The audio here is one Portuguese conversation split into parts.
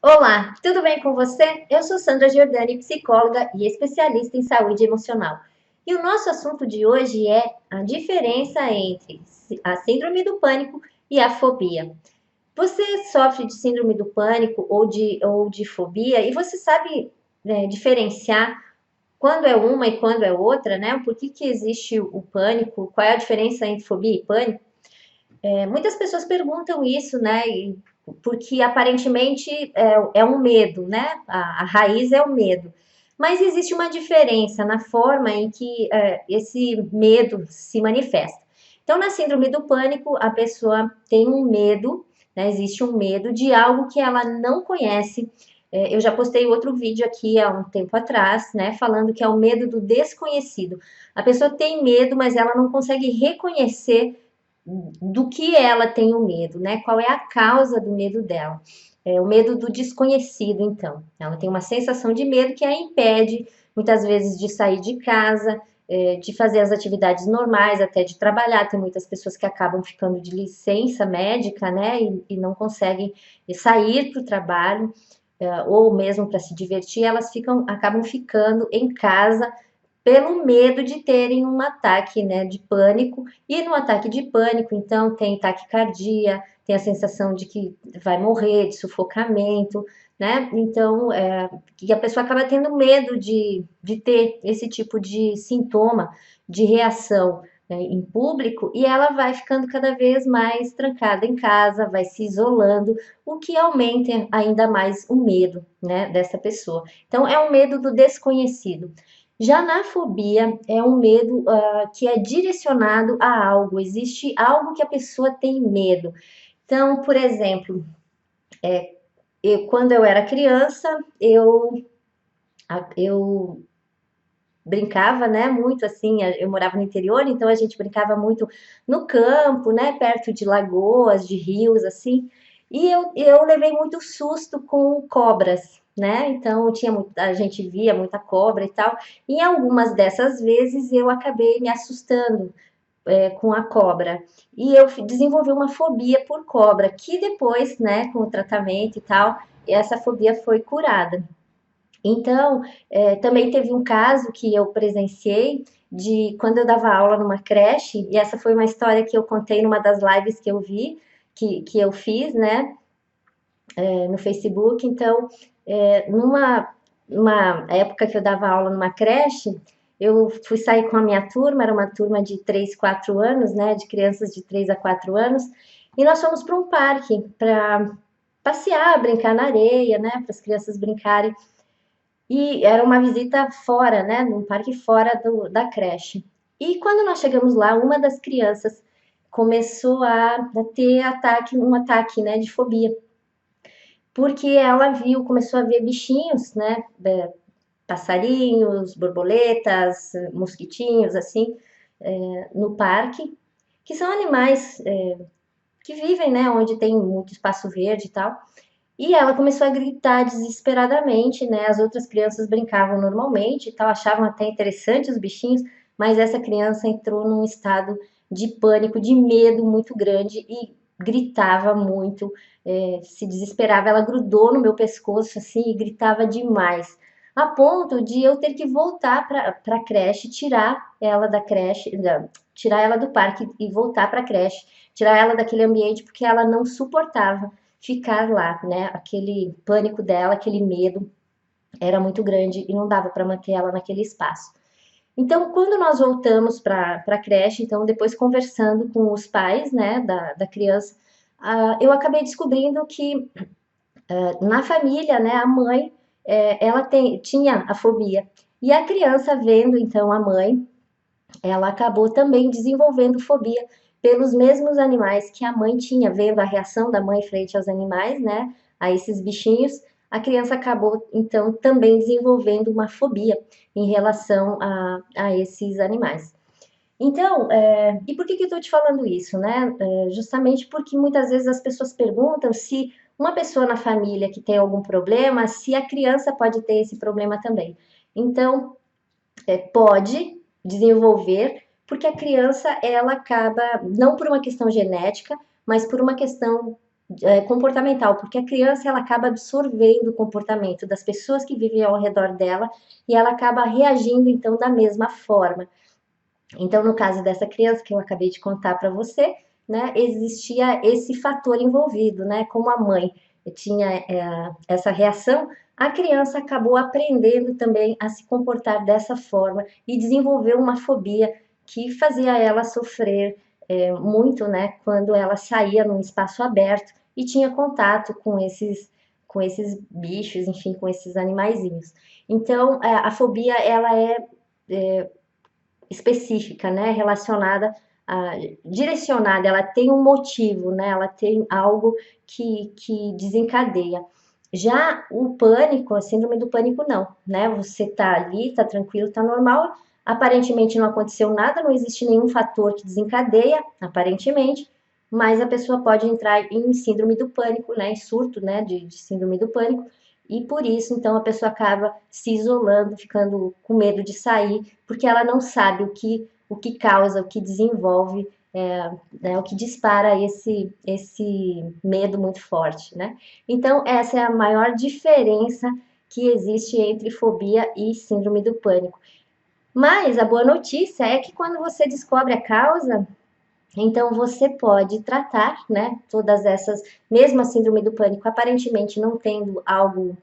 Olá, tudo bem com você? Eu sou Sandra Giordani, psicóloga e especialista em saúde emocional. E o nosso assunto de hoje é a diferença entre a síndrome do pânico e a fobia. Você sofre de síndrome do pânico ou de fobia e você sabe, diferenciar quando é uma e quando é outra, né? Por que existe o pânico? Qual é a diferença entre fobia e pânico? Muitas pessoas perguntam isso, né? Porque aparentemente é um medo, né? A raiz é o medo. Mas existe uma diferença na forma em que esse medo se manifesta. Então, na síndrome do pânico, a pessoa tem um medo, né? Existe um medo de algo que ela não conhece. Eu já postei outro vídeo aqui há um tempo atrás, né? Falando que é o medo do desconhecido. A pessoa tem medo, mas ela não consegue reconhecer do que ela tem o medo, né? Qual é a causa do medo dela? É o medo do desconhecido, então. Ela tem uma sensação de medo que a impede, muitas vezes, de sair de casa, de fazer as atividades normais, até de trabalhar. Tem muitas pessoas que acabam ficando de licença médica, né? E não conseguem sair para o trabalho, ou mesmo para se divertir, elas acabam ficando em casa pelo medo de terem um ataque, né, de pânico. E no ataque de pânico, então, tem taquicardia, tem a sensação de que vai morrer, de sufocamento, né? Então, que a pessoa acaba tendo medo de ter esse tipo de sintoma, de reação, né, em público, e ela vai ficando cada vez mais trancada em casa, vai se isolando, o que aumenta ainda mais o medo, né, dessa pessoa. Então, é um medo do desconhecido. Já na fobia, é um medo que é direcionado a algo, existe algo que a pessoa tem medo. Então, por exemplo, quando eu era criança, eu brincava, né, muito assim, eu morava no interior, então a gente brincava muito no campo, né, perto de lagoas, de rios, assim, e eu levei muito susto com cobras, né, então a gente via muita cobra e tal, e em algumas dessas vezes eu acabei me assustando com a cobra, e eu desenvolvi uma fobia por cobra, que depois, né, com o tratamento e tal, essa fobia foi curada. Então, também teve um caso que eu presenciei de quando eu dava aula numa creche, e essa foi uma história que eu contei numa das lives que eu vi, que eu fiz, né, no Facebook. Então, numa época que eu dava aula numa creche, eu fui sair com a minha turma, era uma turma de 3, 4 anos, né, de crianças de 3 a 4 anos, e nós fomos para um parque para passear, brincar na areia, né, para as crianças brincarem. E era uma visita fora, né, num parque fora da creche. E quando nós chegamos lá, uma das crianças começou a ter um ataque, né, de fobia, porque ela começou a ver bichinhos, né, passarinhos, borboletas, mosquitinhos, assim, no parque, que são animais que vivem, né, onde tem muito espaço verde e tal. E ela começou a gritar desesperadamente, né? As outras crianças brincavam normalmente e tal, achavam até interessante os bichinhos, mas essa criança entrou num estado de pânico, de medo muito grande e gritava muito, se desesperava. Ela grudou no meu pescoço assim e gritava demais, a ponto de eu ter que voltar para a creche, tirar ela da creche, tirar ela do parque e voltar para a creche, tirar ela daquele ambiente porque ela não suportava ficar lá, né? Aquele pânico dela, aquele medo era muito grande e não dava para manter ela naquele espaço. Então, quando nós voltamos para a creche, então depois conversando com os pais, né, da criança, eu acabei descobrindo que na família, né, a mãe, ela tinha a fobia. E a criança vendo então a mãe, ela acabou também desenvolvendo fobia pelos mesmos animais que a mãe tinha, vendo a reação da mãe frente aos animais, né, a esses bichinhos, a criança acabou então também desenvolvendo uma fobia em relação a esses animais. Então, e por que eu estou te falando isso, né? Justamente porque muitas vezes as pessoas perguntam se uma pessoa na família que tem algum problema, se a criança pode ter esse problema também. Então, pode desenvolver, porque a criança ela acaba, não por uma questão genética, mas por uma questão comportamental, porque a criança ela acaba absorvendo o comportamento das pessoas que vivem ao redor dela e ela acaba reagindo então da mesma forma. Então, no caso dessa criança que eu acabei de contar para você, né, existia esse fator envolvido, né? Como a mãe tinha essa reação, a criança acabou aprendendo também a se comportar dessa forma e desenvolveu uma fobia que fazia ela sofrer muito, né? Quando ela saía num espaço aberto e tinha contato com esses bichos, enfim, com esses animaizinhos. Então, a fobia ela é específica, né, relacionada, direcionada, ela tem um motivo, né, ela tem algo que desencadeia. Já o pânico, a síndrome do pânico, não, né? Você tá ali, tá tranquilo, tá normal, aparentemente não aconteceu nada, não existe nenhum fator que desencadeia, aparentemente, mas a pessoa pode entrar em síndrome do pânico, né, em surto, né, de síndrome do pânico, e por isso, então, a pessoa acaba se isolando, ficando com medo de sair, porque ela não sabe o que causa, o que desenvolve, né, o que dispara esse medo muito forte, né? Então, essa é a maior diferença que existe entre fobia e síndrome do pânico. Mas a boa notícia é que quando você descobre a causa, então você pode tratar, né, todas essas, mesmo a síndrome do pânico, aparentemente não tendo algo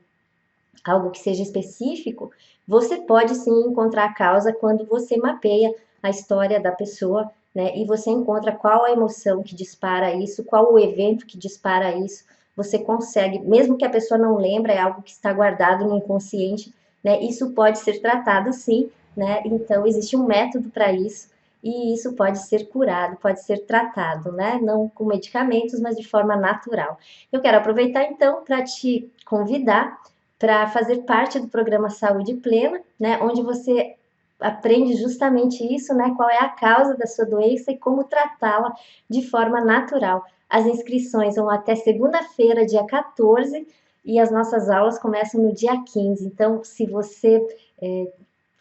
que seja específico, você pode sim encontrar a causa quando você mapeia a história da pessoa, né? E você encontra qual a emoção que dispara isso, qual o evento que dispara isso. Você consegue, mesmo que a pessoa não lembre, é algo que está guardado no inconsciente, né? Isso pode ser tratado sim, né? Então existe um método para isso. E isso pode ser curado, pode ser tratado, né? Não com medicamentos, mas de forma natural. Eu quero aproveitar então para te convidar para fazer parte do programa Saúde Plena, né, onde você aprende justamente isso, né, qual é a causa da sua doença e como tratá-la de forma natural. As inscrições vão até segunda-feira, dia 14, e as nossas aulas começam no dia 15. Então, se você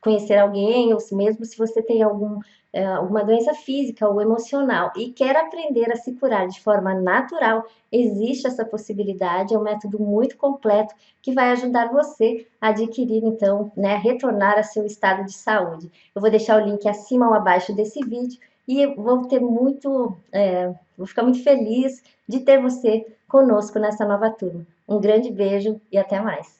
conhecer alguém, ou mesmo se você tem alguma doença física ou emocional e quer aprender a se curar de forma natural, existe essa possibilidade, é um método muito completo que vai ajudar você a adquirir, então, né, retornar a seu estado de saúde. Eu vou deixar o link acima ou abaixo desse vídeo e vou ficar muito feliz de ter você conosco nessa nova turma. Um grande beijo e até mais!